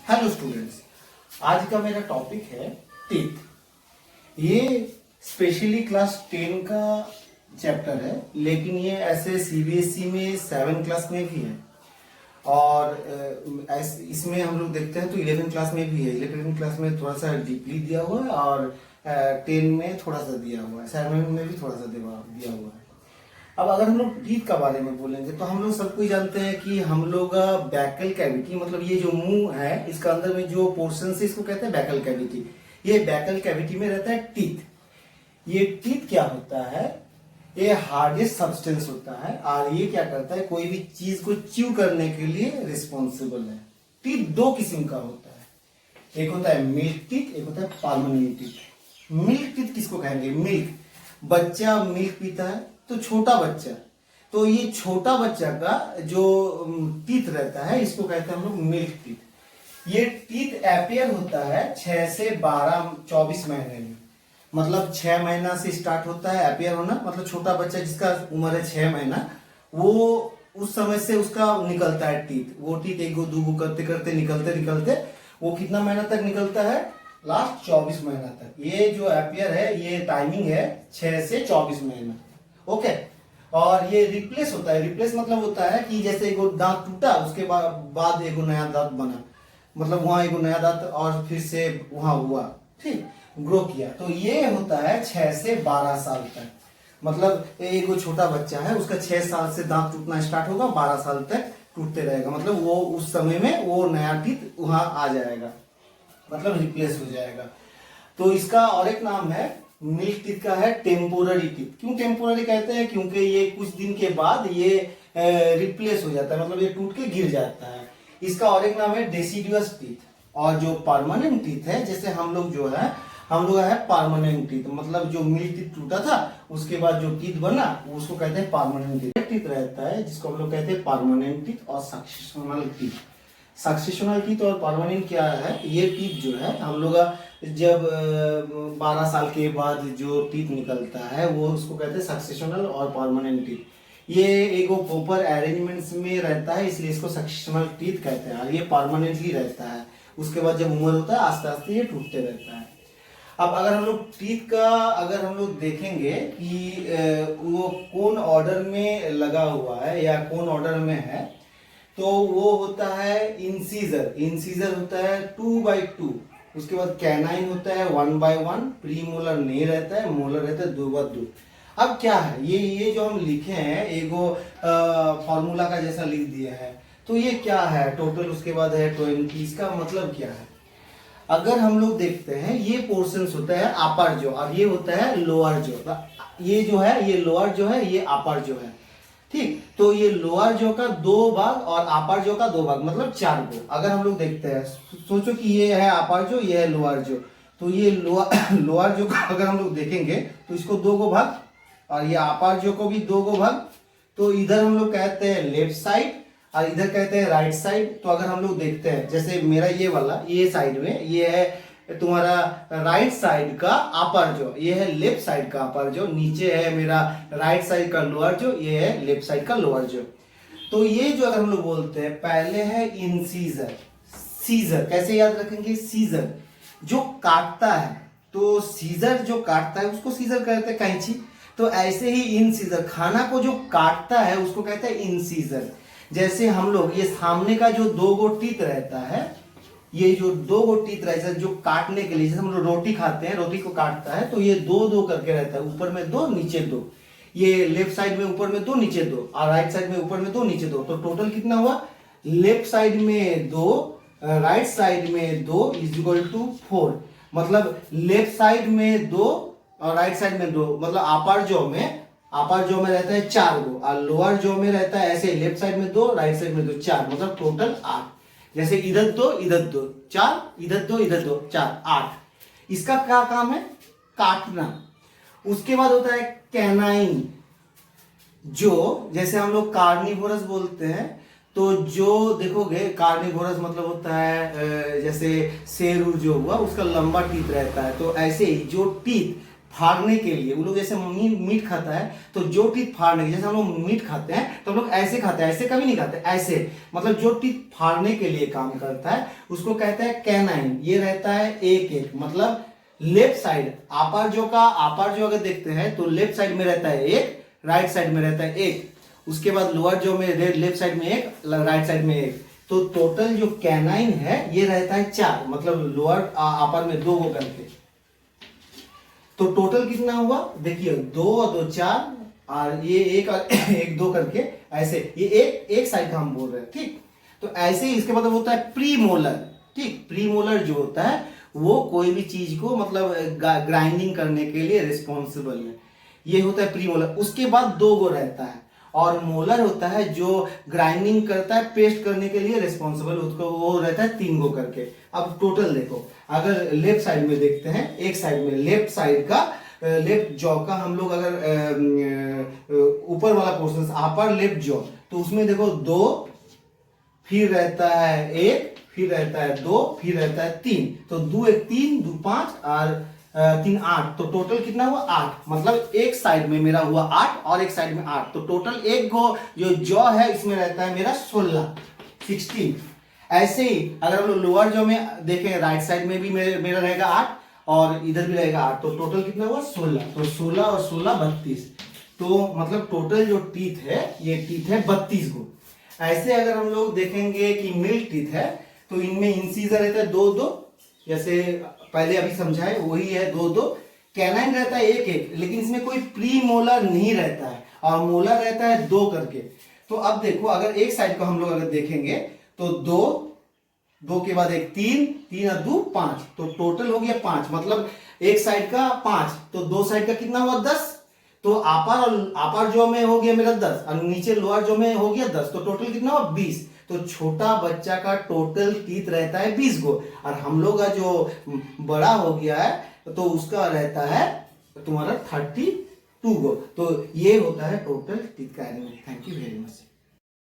Hello students, आज का मेरा टॉपिक है टीथ। ये स्पेशली क्लास 10 का चैप्टर है, लेकिन ये ऐसे सीबीएसई में 7 क्लास में भी है और इसमें हम लोग देखते हैं तो 11 क्लास में भी है। 11 क्लास में थोड़ा सा डीपली दिया हुआ है और 10 में थोड़ा सा दिया हुआ है, 7 में भी थोड़ा सा दिया हुआ है। अब अगर हम लोग टीथ का बारे में बोलेंगे तो हम लोग सबको ही जानते हैं कि हम लोग बैकल कैविटी, मतलब ये जो मुंह है इसका अंदर में जो पोर्शन है इसको कहते हैं बैकल कैविटी। ये बैकल कैविटी में रहता है टीथ। ये टीथ क्या होता है? ये हार्डेस्ट सब्सटेंस होता है और ये क्या करता है, कोई भी चीज को च्यू करने के लिए रिस्पॉन्सिबल है। टीथ दो किस्म का होता है, एक होता है मिल्क टीथ, एक होता है परमानेंट टीथ। मिल्क टीथ किसको कहेंगे? मिल्क, बच्चा मिल्क पीता है तो छोटा बच्चा, तो ये छोटा बच्चा का जो टीथ रहता है इसको कहते हैं हम लोग मिल्क टीथ। ये टीथ अपीयर होता है 6 से 24 महीने में, मतलब 6 महीना से स्टार्ट होता है अपीयर होना। मतलब छोटा बच्चा जिसका उम्र है 6 महीना, वो उस समय से उसका निकलता है टीथ। वो टीथ एक गो दो करते करते निकलते वो कितना महीना तक निकलता है? लास्ट 24 महीना तक। ये जो अपीयर है ये टाइमिंग है 6 से 24 महीना। ओके। और ये रिप्लेस होता है। रिप्लेस मतलब होता है कि जैसे एगो दांत टूटा, उसके बाद एगो नया दांत बना, मतलब वहां एगो नया दांत और फिर से वहां हुआ, ठीक, ग्रो किया। तो ये होता है 6 से 12 साल तक। मतलब एगो छोटा बच्चा है, उसका 6 साल से दांत टूटना स्टार्ट होगा, 12 साल तक टूटते रहेगा। मतलब वो उस समय में वो नया टीथ वहां आ जाएगा, मतलब रिप्लेस हो जाएगा। तो इसका और एक नाम है मिल्क टीथ का है टेम्पोररी टीथ। क्यों टेम्पोररी कहते हैं? क्योंकि ये कुछ दिन के बाद ये रिप्लेस हो जाता है, मतलब ये टूट के गिर जाता है। इसका और एक नाम है डेसिडुअस टीथ। और जो परमानेंट टीथ है, जैसे हम लोग है परमानेंट टीथ, मतलब जो मिल्क टीथ टूटा था उसके बाद जो टीथ बना उसको कहते हैं परमानेंट टीथ। टीथ रहता है जिसको हम लोग कहते हैं परमानेंट टीथ और सक्सेशनल टीथ। सक्सेशनल टीथ और परमानेंट क्या है? ये टीथ जो है हम लोग जब 12 साल के बाद जो टीथ निकलता है वो उसको कहते हैं सक्सेशनल और परमानेंट टीथ। ये एगो प्रॉपर अरेंजमेंट्स में रहता है, इसलिए इसको सक्सेशनल टीथ कहते हैं। और ये परमानेंटली रहता है, उसके बाद जब उम्र होता है आस्ते आस्ते ये टूटते रहता है। अब अगर हम लोग टीथ का अगर हम लोग देखेंगे कि वो कौन ऑर्डर में लगा हुआ है या कौन ऑर्डर में है, तो वो होता है इंसीजर। इंसीजर होता है 2/2, उसके बाद कैनाइन होता है 1/1, प्रीमोलर नहीं रहता है, मोलर रहता है 2/2। अब क्या है ये जो हम लिखे हैं एगो फॉर्मूला का जैसा लिख दिए हैं, तो ये क्या है? टोटल उसके बाद है 20। इसका मतलब क्या है? अगर हम लोग देखते हैं ये पोर्शंस होता है अपर जो और ये होता है लोअर जो। ये जो है ये लोअर जो है, ये अपर जो है, ठीक। तो ये लोअर जो का 2 भाग और अपर जो का 2 भाग, मतलब 4 गो। अगर हम लोग देखते हैं, सोचो कि ये है अपर जो, ये है लोअर जो, तो ये लोअर जो का अगर हम लोग देखेंगे तो इसको 2 गो भाग और ये अपर जो को भी 2 गो भाग। तो इधर हम लोग कहते हैं लेफ्ट साइड और इधर कहते हैं राइट साइड। तो अगर हम लोग देखते हैं, जैसे मेरा ये वाला ये साइड में ये है तुम्हारा राइट साइड का अपर जो, ये है लेफ्ट साइड का अपर जो, नीचे है मेरा राइट साइड का लोअर जो, ये है लेफ्ट साइड का लोअर जो। तो ये जो अगर हम लोग बोलते हैं, पहले है इंसीजर। सीजर कैसे याद रखेंगे? सीजर जो काटता है, तो सीजर जो काटता है उसको सीजर कहते हैं, कैंची। तो ऐसे ही इंसीजर खाना को जो काटता है उसको कहते हैं इंसीजर। जैसे हम लोग ये सामने का जो 2 गो टीथ रहता है, ये जो 2 गो टीथ रहता है जो काटने के लिए, जैसे हम लोग रोटी खाते हैं, रोटी को काटता है तो ये 2-2 करके रहता है, ऊपर में 2 नीचे 2। ये लेफ्ट साइड में ऊपर में 2 नीचे 2 और राइट साइड में ऊपर में 2 नीचे 2। तो टोटल कितना हुआ? लेफ्ट साइड में 2, राइट साइड में 2 = 4। मतलब लेफ्ट साइड में 2 और राइट साइड में 2, मतलब अपर जो में रहता है 4 गो और लोअर जो में रहता है ऐसे लेफ्ट साइड में 2, राइट साइड में 2, 4, मतलब टोटल 8। जैसे इधर 2 इधर 2 4, इधर 2 इधर 2 4, 8। इसका क्या काम है? काटना। उसके बाद होता है कैनाइन, जो जैसे हम लोग कार्निवोरस बोलते हैं, तो जो देखोगे कार्निवोरस मतलब होता है जैसे शेर जो हुआ उसका लंबा टीथ रहता है। तो ऐसे ही जो टीथ फाड़ने के लिए, वो लोग जैसे मीट खाता है तो जो टीथ फाड़ने के, जैसे हम लोग मीट खाते हैं तो हम लोग ऐसे खाते हैं, ऐसे कभी नहीं खाते, ऐसे मतलब जो टीथ फाड़ने के लिए काम करता है उसको कहते हैं कैनाइन। ये रहता है एक एक, मतलब लेफ्ट साइड अपर जो अगर देखते हैं तो लेफ्ट साइड में रहता है एक, राइट साइड में रहता है एक, उसके बाद लोअर जो में लेफ्ट साइड में एक, राइट साइड में एक। तो टोटल जो कैनाइन है ये रहता है 4, मतलब लोअर अपर में 2 को करके। तो टोटल कितना हुआ देखिए, 2 और 2 4, और ये एक और एक 2 करके ऐसे, ये एक साइड का हम बोल रहे हैं, ठीक। तो ऐसे ही इसके मतलब होता है प्रीमोलर, ठीक। प्रीमोलर जो होता है वो कोई भी चीज को मतलब ग्राइंडिंग करने के लिए रिस्पॉन्सिबल है, ये होता है प्रीमोलर। उसके बाद 2 गो रहता है, और मोलर होता है जो ग्राइंडिंग करता है, पेस्ट करने के लिए रिस्पॉन्सिबल, उसको वो रहता है 3 गो करके। अब टोटल देखो, अगर लेफ्ट साइड में देखते हैं, एक साइड में लेफ्ट साइड का लेफ्ट जॉ का हम लोग अगर ऊपर वाला पोर्शन अपर लेफ्ट जॉ, तो उसमें देखो 2, फिर रहता है 1, फिर रहता है 2, फिर रहता है 3। तो 2 1 3, 2 5 और 3 8, तो टोटल कितना हुआ 8। मतलब एक साइड में मेरा हुआ 8 और एक साइड में 8, तो टोटल एक गो जो जॉ है इसमें रहता है मेरा 16। ऐसे ही अगर हम लोग लोअर जॉ में देखें, राइट साइड में भी मेरा रहेगा 8 और इधर भी रहेगा 8, तो टोटल कितना हुआ 16। तो 16 और 16 32, तो मतलब टोटल जो टीथ है ये टीथ है 32 गो। ऐसे अगर हम लोग देखेंगे कि मिल्क टीथ है तो इनमें इंसीजर रहता है 2-2, जैसे पहले अभी समझाए वही है 2-2। कैनाइन रहता है 1-1, लेकिन इसमें कोई प्री मोलर नहीं रहता है, और मोलर रहता है 2 करके। तो अब देखो, अगर एक साइड को हम लोग अगर देखेंगे तो 2 के बाद एक 3 और 2 5, तो टोटल हो गया 5। मतलब एक साइड का 5, तो 2 साइड का कितना हुआ 10। तो अपर जो में हो गया मेरा 10 और नीचे लोअर जो में हो गया 10, तो टोटल कितना हुआ 20। तो छोटा बच्चा का टोटल टीथ रहता है 20 गो, और हम लोग का जो बड़ा हो गया है तो उसका रहता है तुम्हारा 32 गो। तो ये होता है टोटल टीथ का element. Thank you very much.